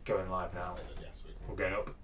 going live now. We're going up.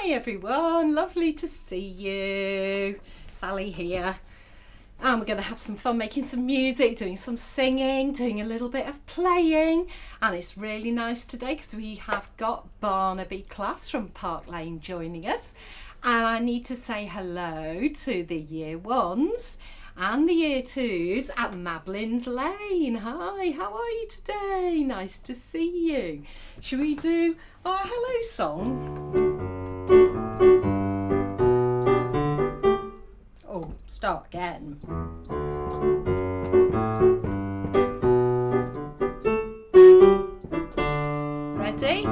Hi everyone, lovely to see you. Sally here. And we're going to have some fun making some music, doing some singing, doing a little bit of playing. And it's really nice today because we have got Barnaby class from Park Lane joining us. And I need to say hello to the year ones and the year twos at Mablins Lane. Hi, how are you today? Nice to see you. Should we do our hello song? Oh, start again. Ready?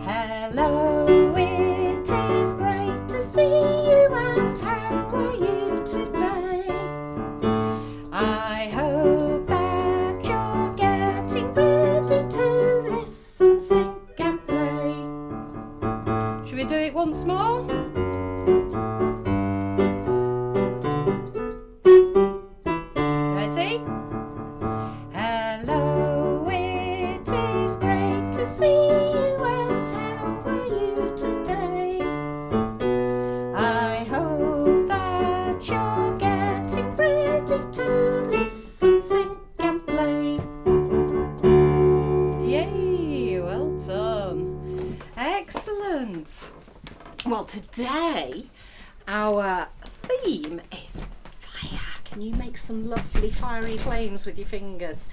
Hello, it is great to see you, and how are you today? I hope that you're getting ready to listen, sing and play. Should we do it once more? Ready? Hello, it is great to see you, and how are you today? I hope that you're getting ready to listen, sing and play. Yay, well done. Excellent. Well, today our theme is fire. Can you make some lovely fiery flames with your fingers?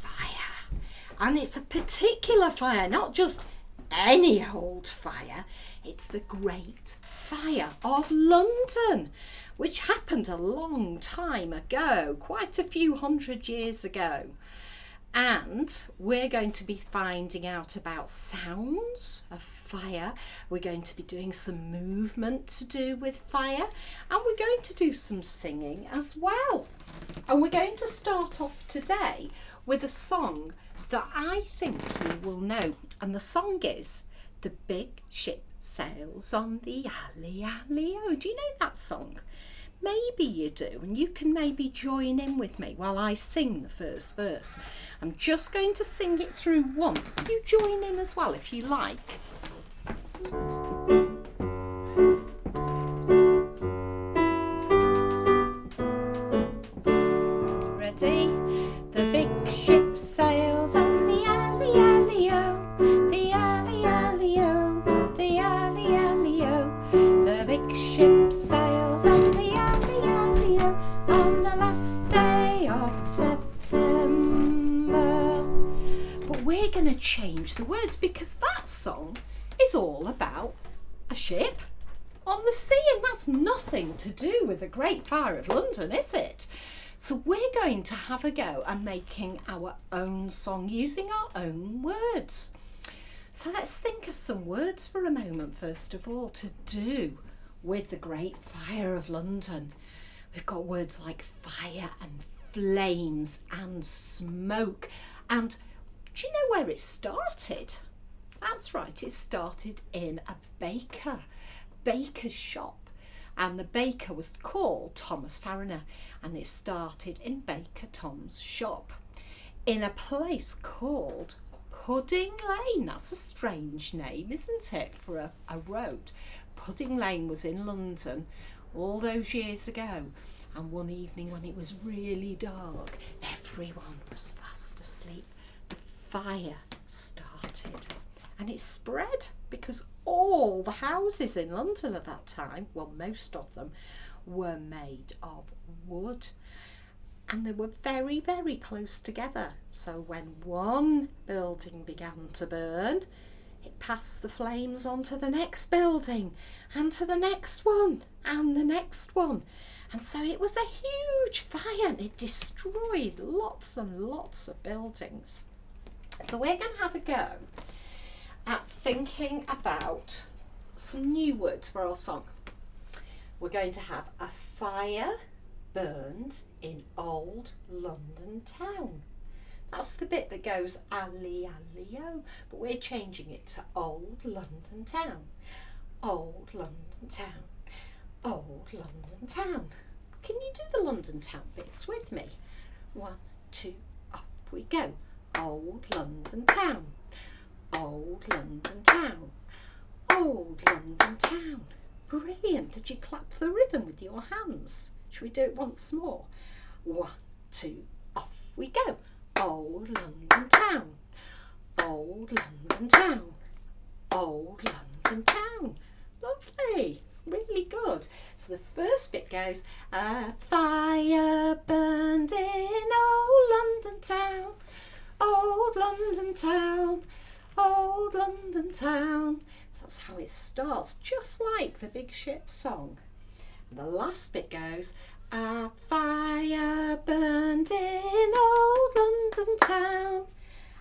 Fire. And it's a particular fire, not just any old fire. It's the Great Fire of London, which happened a long time ago, quite a few hundred years ago. And we're going to be finding out about sounds of fire. We're going to be doing some movement to do with fire, and we're going to do some singing as well. And we're going to start off today with a song that I think you will know, and the song is The Big Ship Sails on the Alley, Alley-O. Do you know that song? Maybe you do, and you can maybe join in with me while I sing the first verse. I'm just going to sing it through once. You join in as well if you like. Ready? The big ship sails on the alley, alley-o, the alley, alley-o, the alley, alley-o. The big ship sails on the alley, alley-o, on the last day of September. But we're going to change the words because that song is all about a ship on the sea, and that's nothing to do with the Great Fire of London, is it? So we're going to have a go at making our own song using our own words. So let's think of some words for a moment, first of all, to do with the Great Fire of London. We've got words like fire and flames and smoke. And do you know where it started? That's right, it started in a baker's shop. And the baker was called Thomas Fariner, and it started in Baker Tom's shop in a place called Pudding Lane. That's a strange name, isn't it, for a road? Pudding Lane was in London all those years ago, and one evening when it was really dark, everyone was fast asleep, the fire started. And it spread because all the houses in London at that time, well, most of them, were made of wood. And they were very, very close together. So when one building began to burn, it passed the flames on to the next building and to the next one and the next one. And so it was a huge fire, and it destroyed lots and lots of buildings. So we're going to have a go at thinking about some new words for our song. We're going to have a fire burned in old London town. That's the bit that goes alley, alley-o, but we're changing it to old London town. Old London town. Old London town. Can you do the London town bits with me? 1, 2, up we go. Old London town. Old London town. Old London town. Brilliant. Did you clap the rhythm with your hands? Should we do it once more? 1, 2, off we go. Old London town, old London town, old London town. Lovely, really good. So the first bit goes, a fire burned in old London town, old London town, old London town. So that's how it starts, just like the Big Ship song. And the last bit goes, a fire burned in old London town.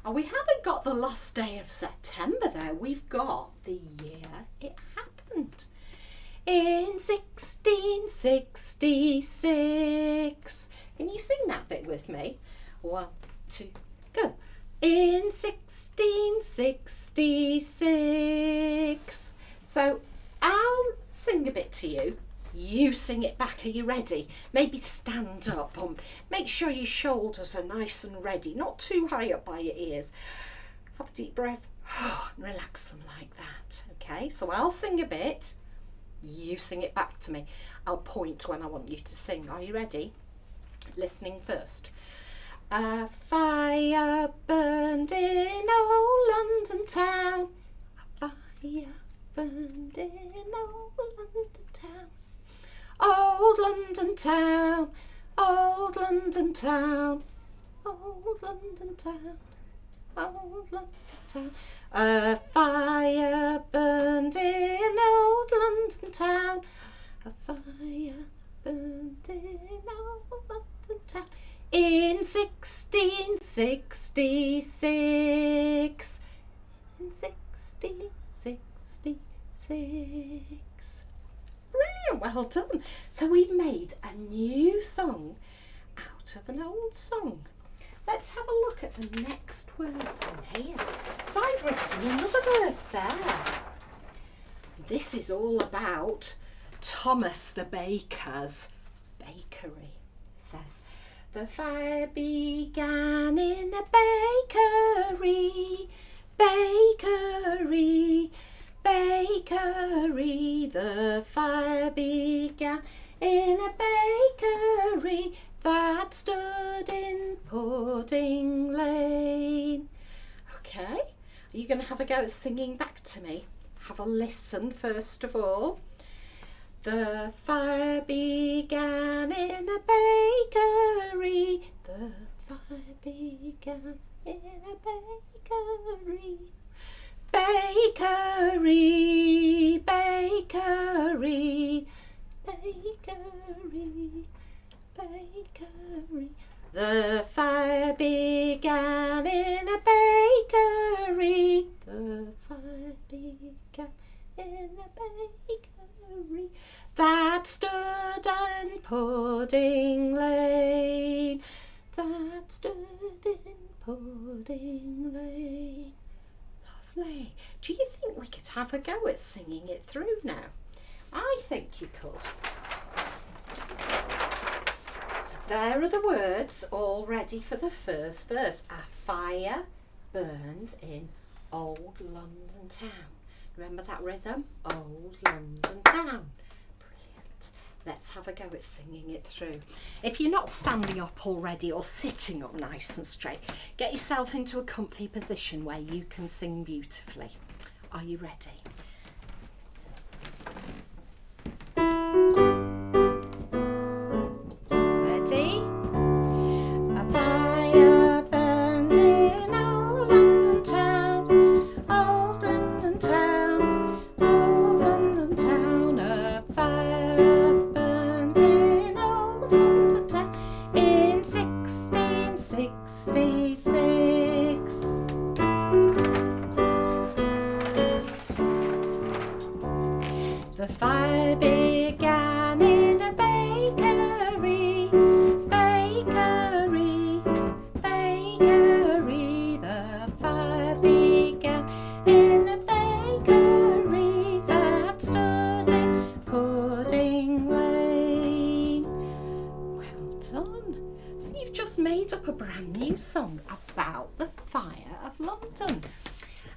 And we haven't got the last day of September there, we've got the year it happened. In 1666. Can you sing that bit with me? 1, 2, go. In 1666. So I'll sing a bit to you. You sing it back. Are you ready? Maybe stand up. Make sure your shoulders are nice and ready. Not too high up by your ears. Have a deep breath. And relax them like that. Okay, so I'll sing a bit. You sing it back to me. I'll point when I want you to sing. Are you ready? Listening first. A fire burned in old London town. A fire burned in old London town. Old London town, old London town, old London town, old London town. A fire burned in old London town. A fire burned in old London town. In 1666. In 1666. Brilliant, well done. So we've made a new song out of an old song. Let's have a look at the next words in here. So I've written another verse there. This is all about Thomas the Baker's bakery. It says, the fire began in a bakery, bakery, bakery. The fire began in a bakery that stood in Pudding Lane. Okay, are you going to have a go at singing back to me? Have a listen first of all. The fire began in a bakery. The fire began in a bakery. Bakery, bakery, bakery, bakery. The fire began in a bakery. The fire began in a bakery that stood on Pudding Lane. That stood in Pudding Lane. Lovely. Do you think we could have a go at singing it through now? I think you could. So there are the words all ready for the first verse. A fire burned in old London town. Remember that rhythm? Old London town. Brilliant. Let's have a go at singing it through. If you're not standing up already or sitting up nice and straight, get yourself into a comfy position where you can sing beautifully. Are you ready? Ready? A fire burned in old London town, old London town, old London town. A fire burned in old London town in 1666. The fire began in a bakery, bakery, bakery. The fire began in a bakery that stood in Pudding Lane. Well done. So you've just made up a brand new song about the fire of London.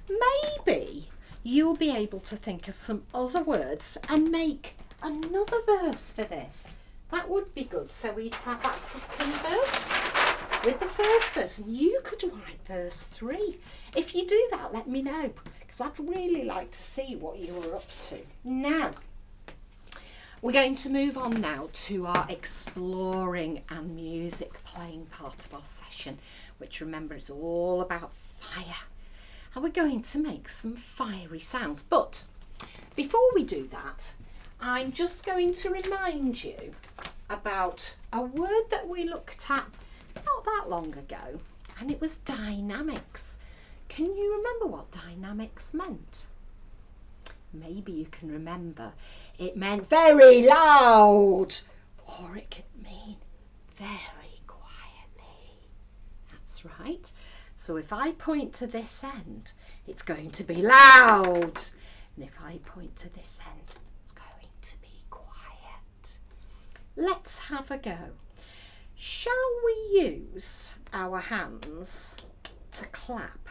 Maybe you'll be able to think of some other words and make another verse for this. That would be good. So we'd have that second verse with the first verse, and you could write verse 3. If you do that, let me know, because I'd really like to see what you're up to. Now, we're going to move on now to our exploring and music playing part of our session, which, remember, is all about fire. And we're going to make some fiery sounds. But before we do that, I'm just going to remind you about a word that we looked at not that long ago, and it was dynamics. Can you remember what dynamics meant? Maybe you can remember it meant very loud, or it could mean very quietly. That's right. So if I point to this end, it's going to be loud. And if I point to this end, it's going to be quiet. Let's have a go. Shall we use our hands to clap?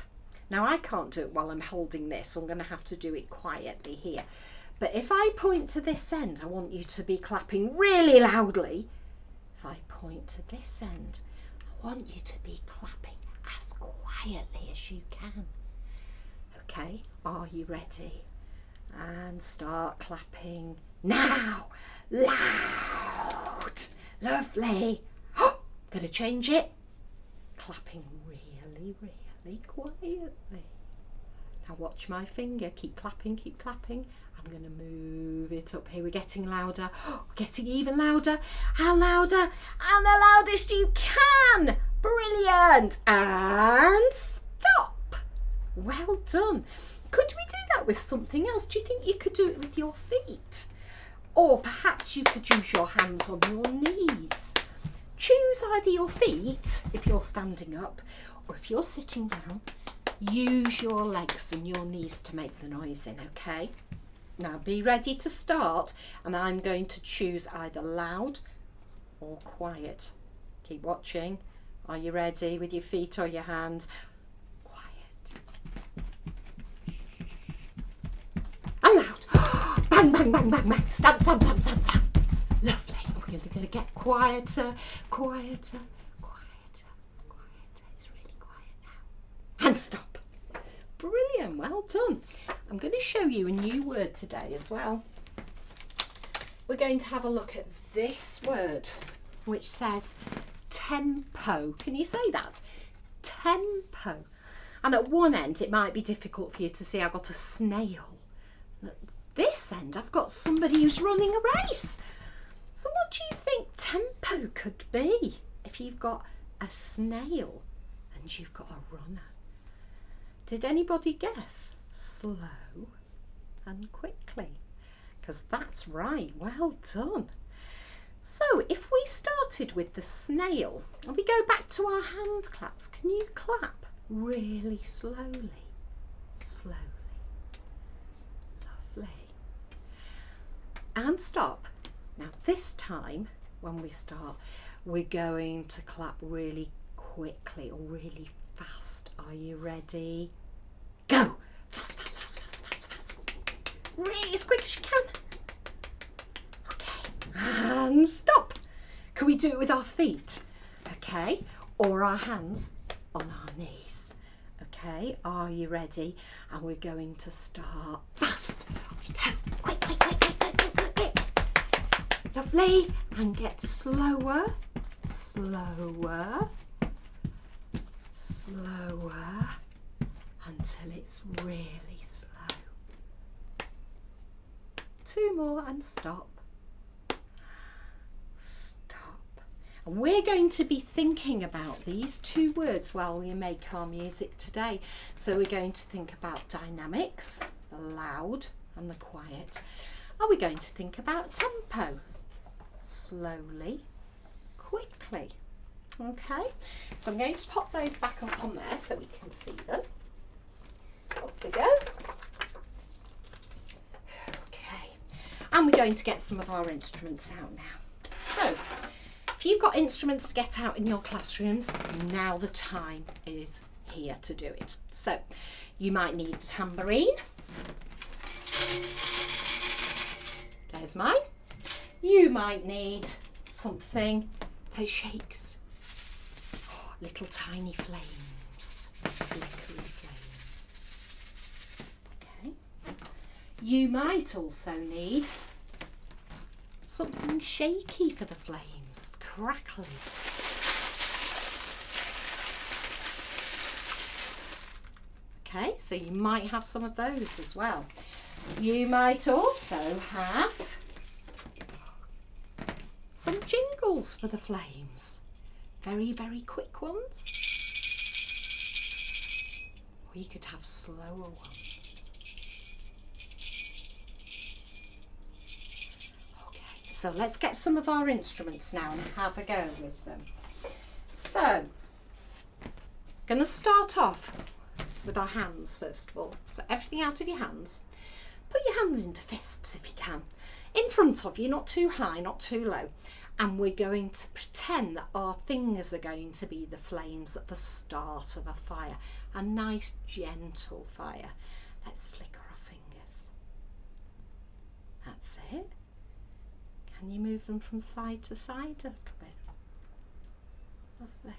Now, I can't do it while I'm holding this, so I'm going to have to do it quietly here. But if I point to this end, I want you to be clapping really loudly. If I point to this end, I want you to be clapping as quietly as you can. Okay, are you ready? And start clapping now. Loud. Lovely. Oh, gonna change it. Clapping really, really quietly. Now watch my finger. Keep clapping, keep clapping. I'm going to move it up here. We're getting louder. We're getting even louder. And louder. And the loudest you can. Brilliant. And stop. Well done. Could we do that with something else? Do you think you could do it with your feet? Or perhaps you could use your hands on your knees. Choose either your feet if you're standing up, or if you're sitting down, use your legs and your knees to make the noise in, okay? Now be ready to start, and I'm going to choose either loud or quiet. Keep watching. Are you ready with your feet or your hands? Quiet. And loud. Bang, bang, bang, bang, bang. Stamp, stamp, stamp, stamp, stamp. Lovely. We're going to get quieter, quieter, quieter, quieter. It's really quiet now. And stop. Brilliant, well done. I'm going to show you a new word today as well. We're going to have a look at this word, which says tempo. Can you say that? Tempo. And at one end it might be difficult for you to see. I've got a snail. And at this end I've got somebody who's running a race. So what do you think tempo could be if you've got a snail and you've got a runner? Did anybody guess? Slow and quickly. Because that's right, well done. So if we started with the snail, and we go back to our hand claps, can you clap really slowly? Slowly. Lovely. And stop. Now this time, when we start, we're going to clap really quickly or really fast. Are you ready? Go! Fast, fast, fast, fast, fast, fast. Really as quick as you can. Okay. And stop. Can we do it with our feet? Okay. Or our hands on our knees. Okay. Are you ready? And we're going to start fast. Off you go. Quick, quick, quick, quick, quick, quick, quick, quick. Lovely. And get slower. Slower. Slower. Until it's really slow. 2 more and stop. Stop. And we're going to be thinking about these 2 words while we make our music today. So we're going to think about dynamics, the loud and the quiet. And we're going to think about tempo, slowly, quickly. Okay, so I'm going to pop those back up on there so we can see them. Up we go. Okay, and we're going to get some of our instruments out now. So, if you've got instruments to get out in your classrooms, now the time is here to do it. So, you might need a tambourine. There's mine. You might need something that shakes. Oh, little tiny flames, flickery flames. Okay. You might also need something shaky for the flames, crackly. Okay, so you might have some of those as well. You might also have some jingles for the flames. Very, very quick ones. Or you could have slower ones. Okay, so let's get some of our instruments now and have a go with them. So, going to start off with our hands first of all. So everything out of your hands. Put your hands into fists if you can. In front of you, not too high, not too low. And we're going to pretend that our fingers are going to be the flames at the start of a fire. A nice gentle fire. Let's flicker our fingers. That's it. Can you move them from side to side a little bit? Lovely.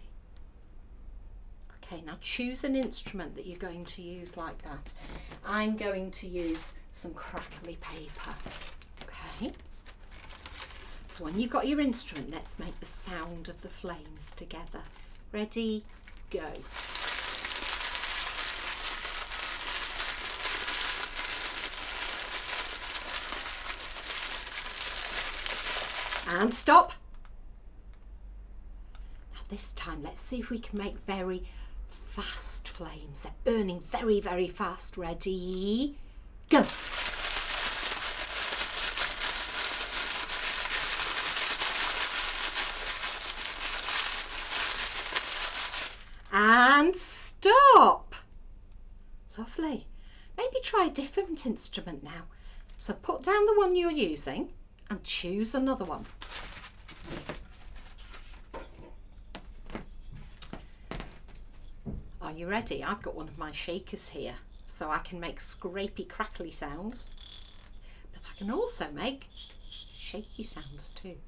Okay, now choose an instrument that you're going to use like that. I'm going to use some crackly paper. Okay. So when you've got your instrument, let's make the sound of the flames together. Ready, go. And stop. Now this time, let's see if we can make very fast flames. They're burning very, very fast. Ready, go. And stop. Lovely. Maybe try a different instrument now. So put down the one you're using and choose another one. Are you ready? I've got one of my shakers here, so I can make scrapey, crackly sounds, but I can also make shaky sounds too.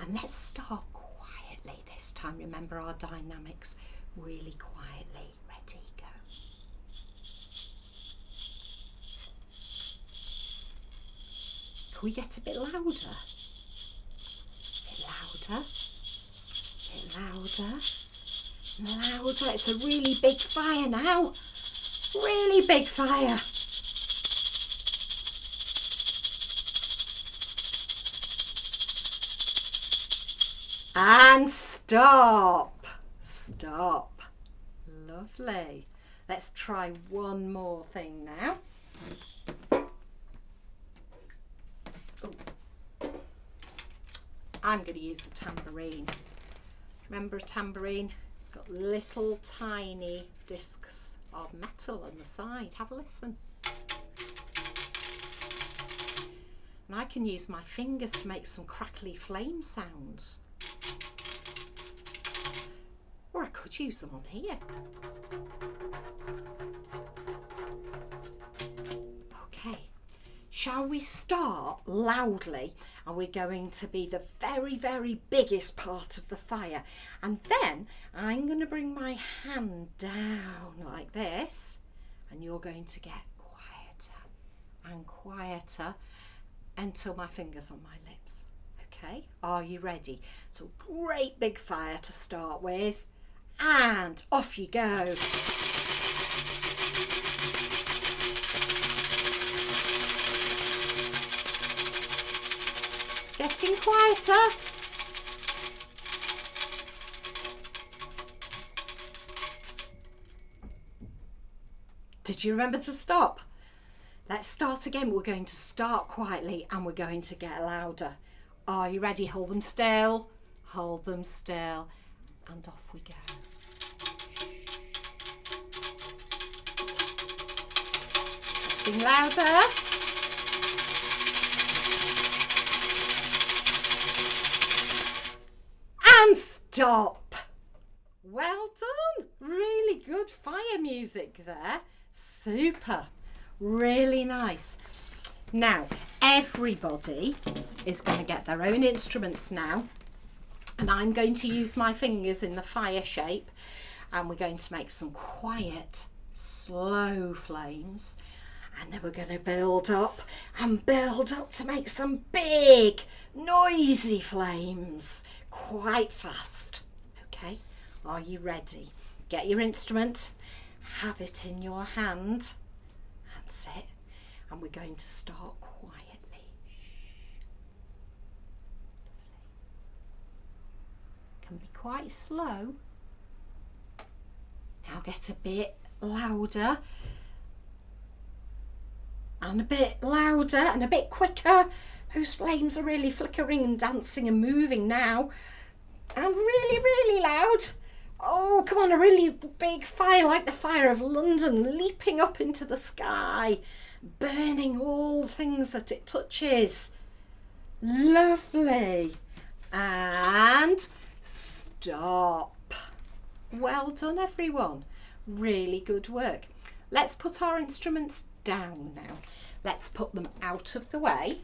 And let's start quietly this time. Remember our dynamics. Really quietly. Ready, go. Can we get a bit louder? A bit louder. A bit louder. Louder. It's a really big fire now. Really big fire. And stop. Stop. Lovely. Let's try one more thing now. Ooh. I'm going to use the tambourine. Remember a tambourine? It's got little tiny discs of metal on the side. Have a listen. And I can use my fingers to make some crackly flame sounds. Or I could use them on here. Okay, shall we start loudly? And we're going to be the very, very biggest part of the fire. And then I'm going to bring my hand down like this. And you're going to get quieter and quieter until my finger's on my lips. Okay, are you ready? So great big fire to start with. And off you go. Getting quieter. Did you remember to stop? Let's start again. We're going to start quietly and we're going to get louder. Are you ready? Hold them still. Hold them still. And off we go. Getting louder. And stop. Well done. Really good fire music there. Super. Really nice. Now, everybody is going to get their own instruments now. And I'm going to use my fingers in the fire shape, and we're going to make some quiet, slow flames. And then we're going to build up and build up to make some big, noisy flames quite fast. Okay, are you ready? Get your instrument, have it in your hand. That's it. And we're going to start quietly. Can be quite slow. Now get a bit louder. And a bit louder and a bit quicker. Those flames are really flickering and dancing and moving now. And really, really loud. Oh, come on, a really big fire like the Fire of London, leaping up into the sky, burning all things that it touches. Lovely. And stop. Well done, everyone. Really good work. Let's put our instruments down now. Let's put them out of the way.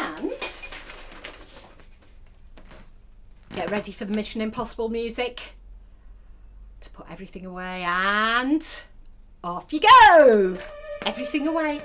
And get ready for the Mission Impossible music to put everything away, and off you go. Everything away.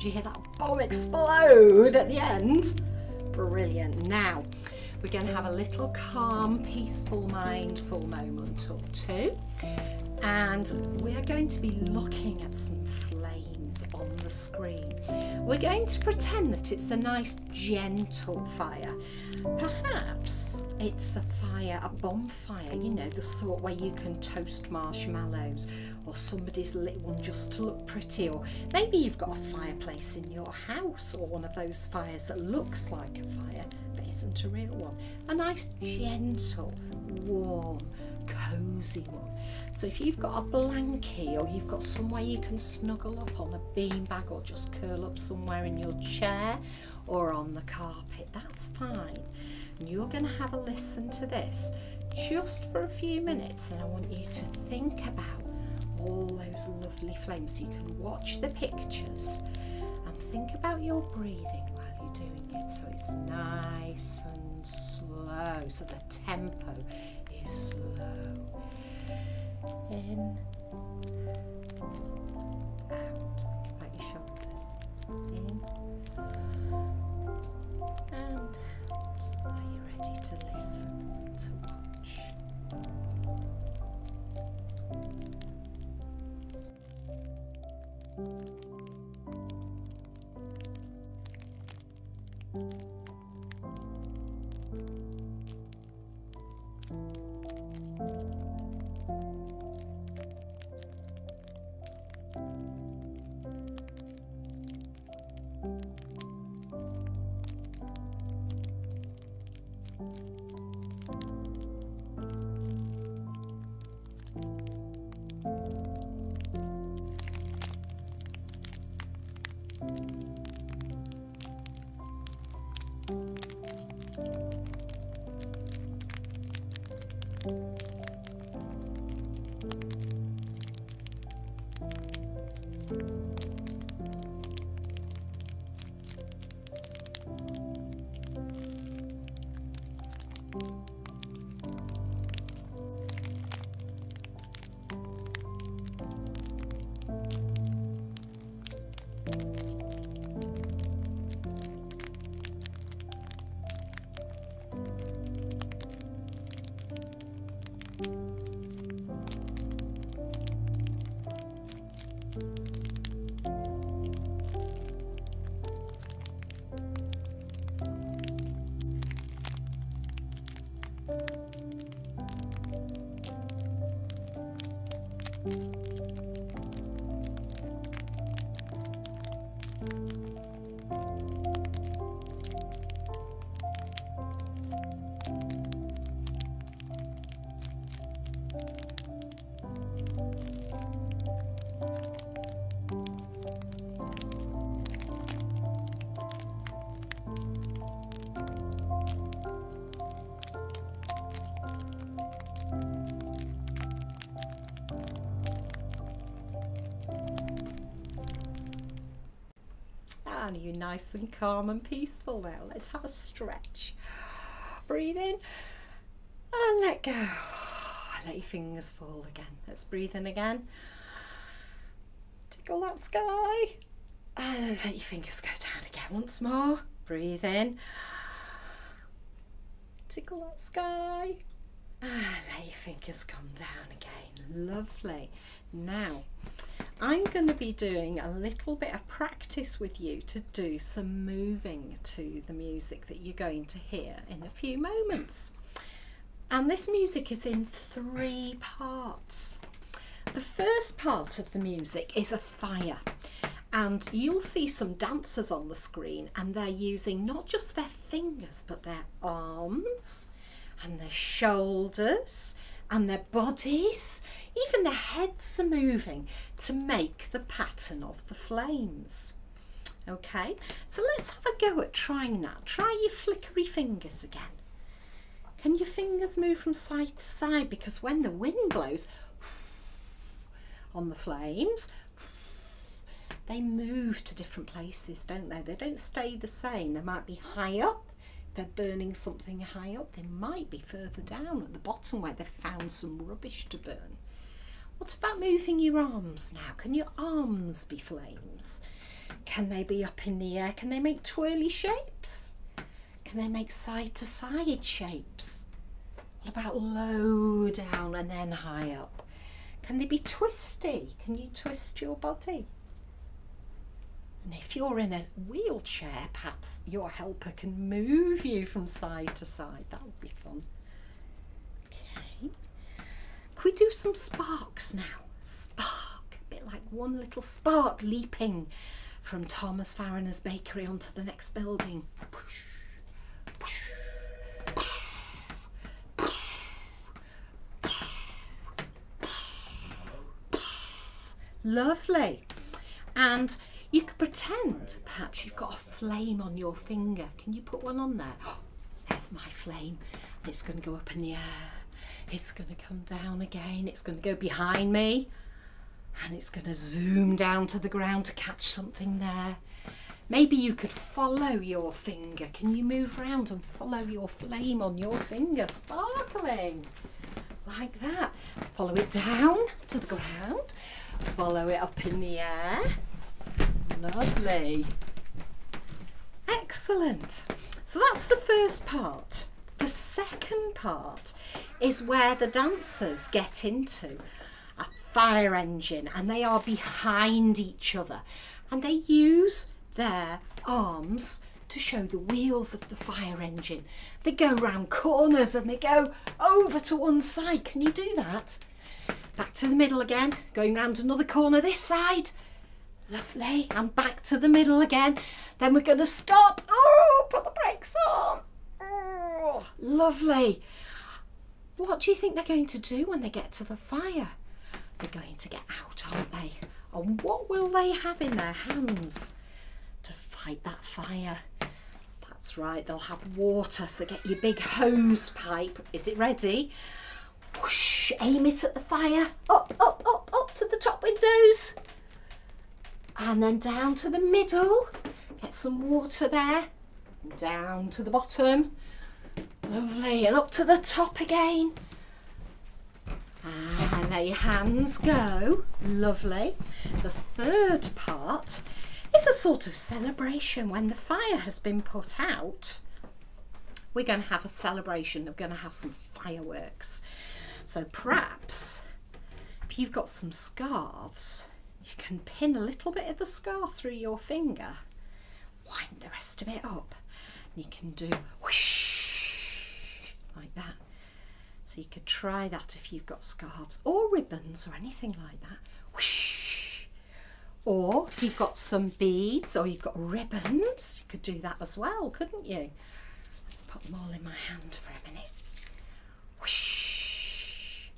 Did you hear that bomb explode at the end? Brilliant. Now we're going to have a little calm, peaceful, mindful moment or two, and we're going to be looking at some flames on the screen. We're going to pretend that it's a nice gentle fire. Perhaps it's a fire, a bonfire, you know, the sort where you can toast marshmallows, or somebody's lit one just to look pretty, or maybe you've got a fireplace in your house, or one of those fires that looks like a fire but isn't a real one. A nice gentle, warm, cosy one. So if you've got a blankie, or you've got somewhere you can snuggle up on a beanbag, or just curl up somewhere in your chair or on the carpet, that's fine. And you're going to have a listen to this just for a few minutes, and I want you to think about all those lovely flames. You can watch the pictures and think about your breathing while you're doing it, so it's nice and slow, so the tempo is slow. In, out. Think about your shoulders. In and out. Are you ready to listen, to watch? Are you nice and calm and peaceful now? Let's have a stretch. Breathe in and let go. Let your fingers fall again. Let's breathe in again. Tickle that sky. And let your fingers go down again once more. Breathe in. Tickle that sky. And let your fingers come down again. Lovely. Now, I'm going to be doing a little bit of practice with you to do some moving to the music that you're going to hear in a few moments. And this music is in 3 parts. The first part of the music is a fire. And you'll see some dancers on the screen, and they're using not just their fingers, but their arms and their shoulders and their bodies. Even their heads are moving to make the pattern of the flames. Okay, so let's have a go at trying that. Try your flickery fingers again. Can your fingers move from side to side? Because when the wind blows on the flames, they move to different places, don't they? They don't stay the same. They might be high up. They're burning something high up. They might be further down at the bottom where they've found some rubbish to burn. What about moving your arms now? Can your arms be flames? Can they be up in the air? Can they make twirly shapes? Can they make side to side shapes? What about low down and then high up? Can they be twisty? Can you twist your body? And if you're in a wheelchair, perhaps your helper can move you from side to side. That would be fun. Okay. Can we do some sparks now? Spark. A bit like one little spark leaping from Thomas Farriner's bakery onto the next building. Push, push, lovely. And you could pretend perhaps you've got a flame on your finger. Can you put one on there? Oh, there's my flame. And it's going to go up in the air. It's going to come down again. It's going to go behind me. And it's going to zoom down to the ground to catch something there. Maybe you could follow your finger. Can you move around and follow your flame on your finger? Sparkling. Like that. Follow it down to the ground. Follow it up in the air. Lovely. Excellent. So that's the first part. The second part is where the dancers get into a fire engine and they are behind each other and they use their arms to show the wheels of the fire engine. They go round corners and they go over to one side. Can you do that? Back to the middle again, going round another corner this side. Lovely, and back to the middle again. Then we're going to stop. Oh, put the brakes on. Oh, lovely. What do you think they're going to do when they get to the fire? They're going to get out, aren't they? And what will they have in their hands to fight that fire? That's right, they'll have water. So get your big hose pipe. Is it ready? Whoosh, aim it at the fire. Up, up, up, up to the top windows. And then down to the middle. Get some water there. Down to the bottom. Lovely. And up to the top again. And let your hands go. Lovely. The third part is a sort of celebration. When the fire has been put out, we're going to have a celebration. We're going to have some fireworks. So perhaps if you've got some scarves, you can pin a little bit of the scarf through your finger, wind the rest of it up, and you can do whoosh like that. So you could try that if you've got scarves or ribbons or anything like that. Whoosh. Or if you've got some beads or you've got ribbons, you could do that as well, couldn't you? Let's put them all in my hand for a minute. Whoosh.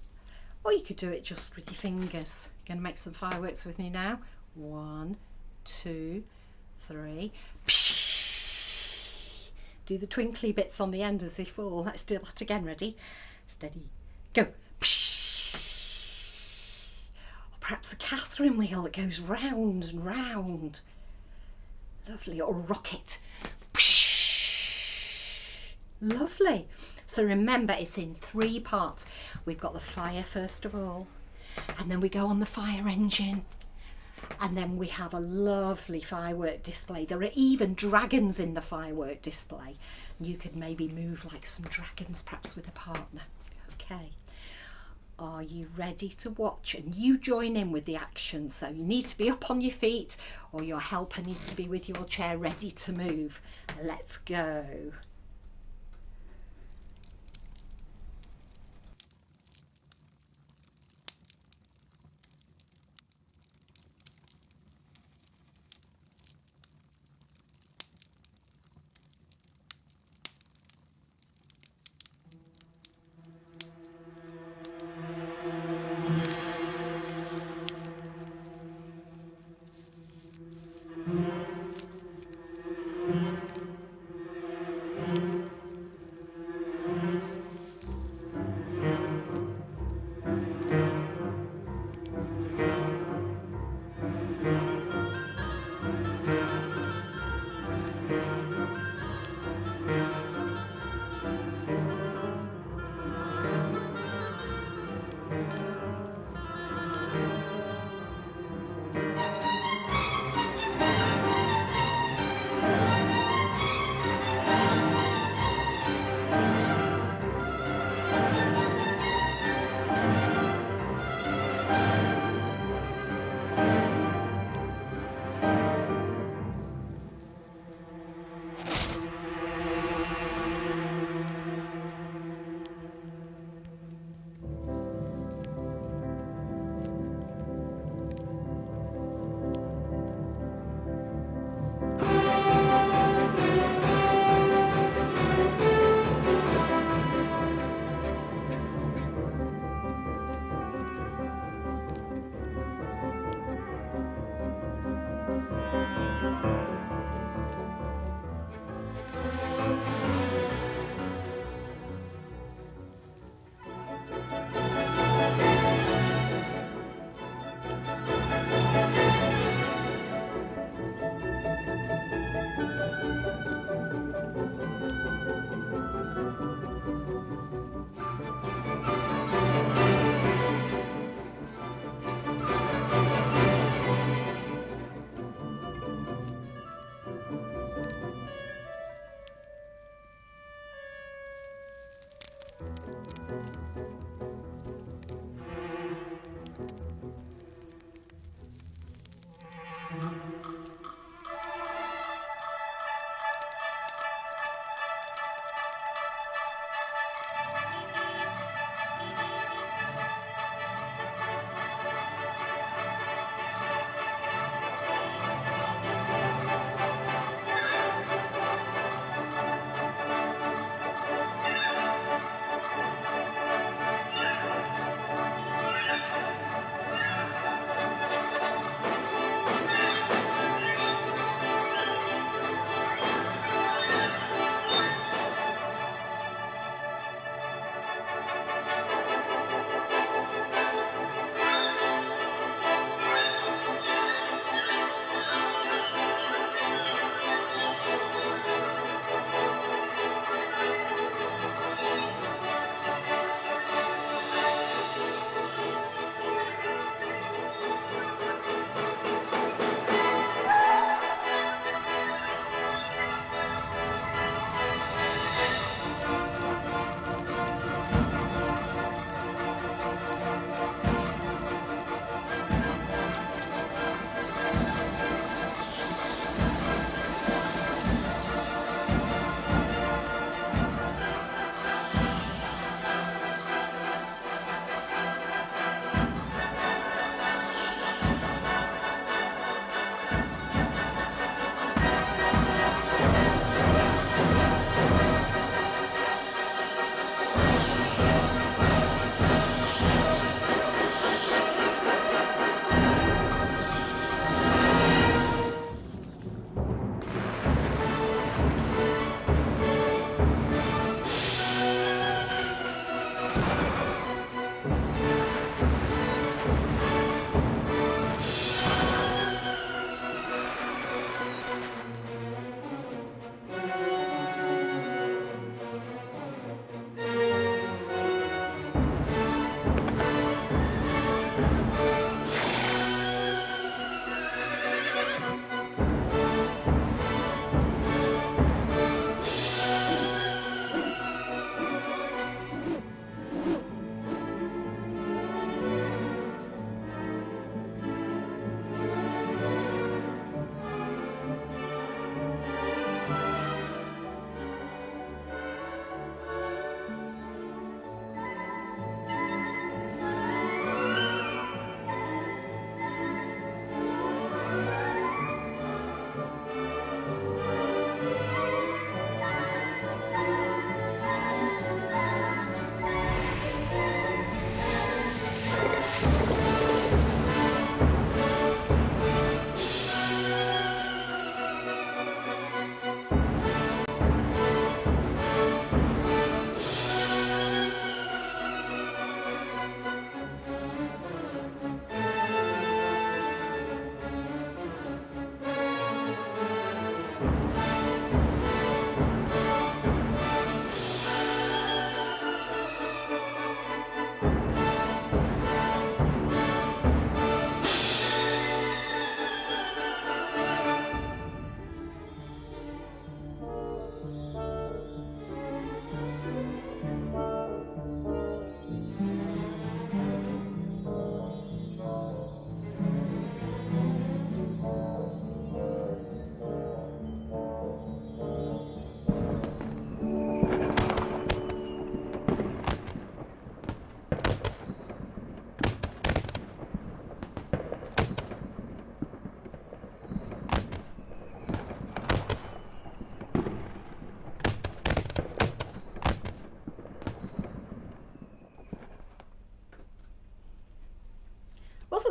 Or you could do it just with your fingers. You're going to make some fireworks with me now. 1, 2, 3. Psh! Do the twinkly bits on the end as they fall. Let's do that again. Ready? Steady. Go. Psh! Or perhaps a Catherine wheel that goes round and round. Lovely, or rocket. Lovely. So remember, it's in 3 parts. We've got the fire first of all, and then we go on the fire engine, and then we have a lovely firework display. There are even dragons in the firework display. You could maybe move like some dragons, perhaps with a partner. Okay. Are you ready to watch? And you join in with the action. So you need to be up on your feet, or your helper needs to be with your chair ready to move. Let's go.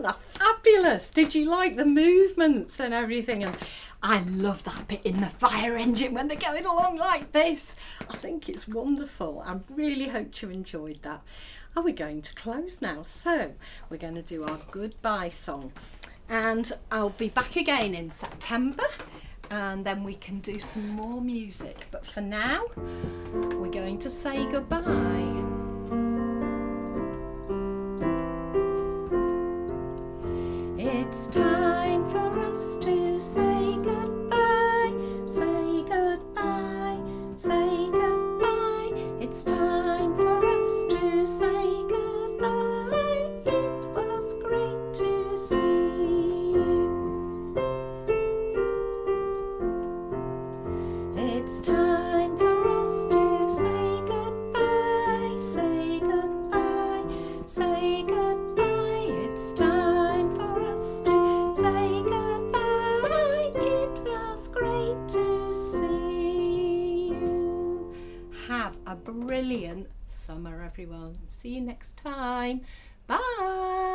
Wasn't that fabulous? Did you like the movements and everything? And I love that bit in the fire engine when they're going along like this. I think it's wonderful. I really hope you enjoyed that. And we're going to close now. So we're going to do our goodbye song. And I'll be back again in September. And then we can do some more music. But for now, we're going to say goodbye. It's time for us to say goodbye, say goodbye, say goodbye. It's time for us to say goodbye. It was great to see you. It's time for us to say goodbye, say goodbye, say goodbye. It's time for us to say goodbye. It was great to see you. Have a brilliant summer, everyone. See you next time. Bye.